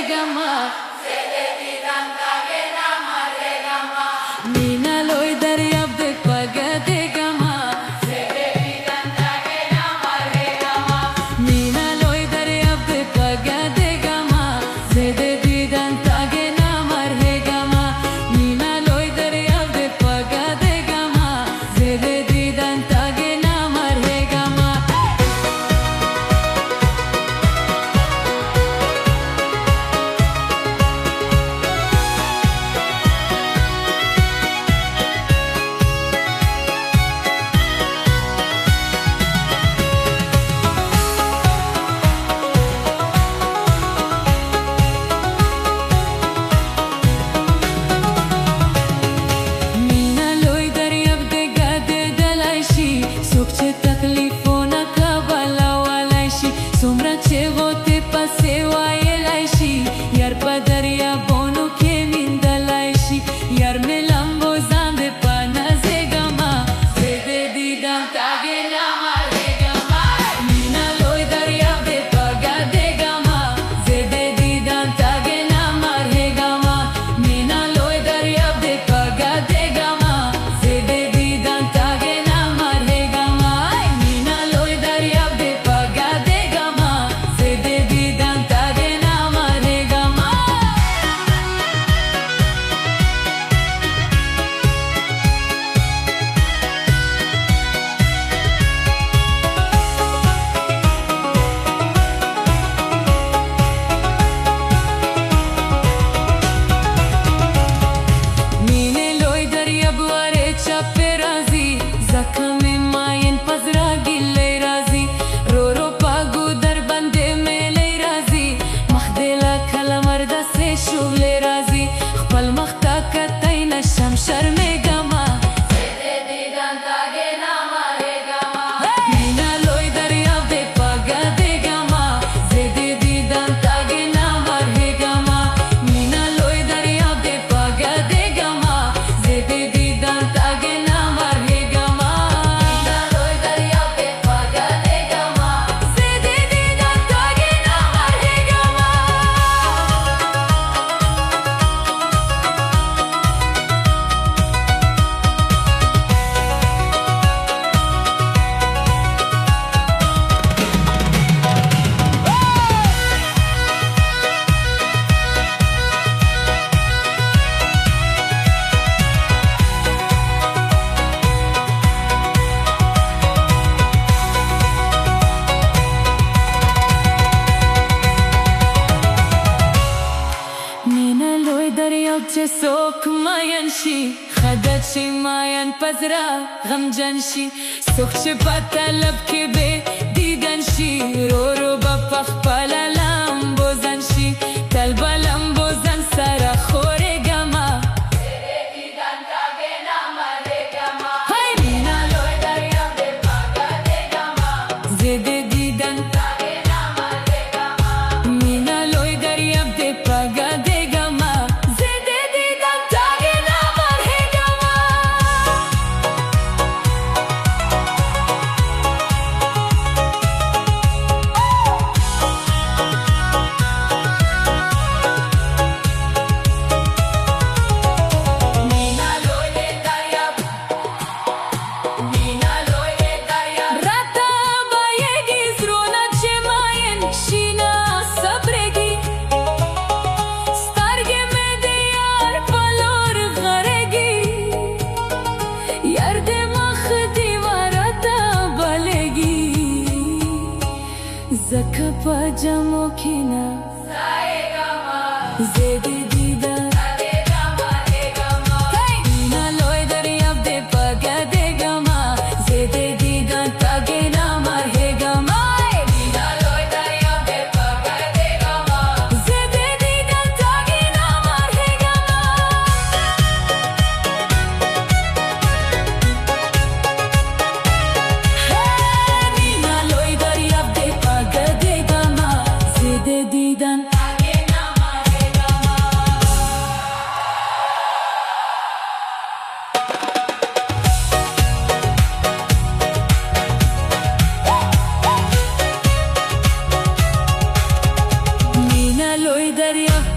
gama Mina loy daryab de paga de gama Mina loy daryab de paga de gama Zede didan tage na marhe gama Mina loy daryab de paga de gama Zede didan tage na marhe gama Sok mayan shi khadat shi mayan pazra gam janshi sok che patalab ke be didan shi ro ba pakh palalam bozan shi talbalam bozan sara khore gama didan tage na mare gama hay mina loy darya de paga de gama zede didan tage na mare gama mina loy darya de paga de Zaka pajamo kina Saega ma Zede dida Saega ma Ega ma Mina loy daryab de paga de gama Zede dida tage na marhega ma Mina loy daryab de paga de gama Zede dida tage na marhega ma Mina loy daryab de paga de gama Zede didan tage na marhega ma دریا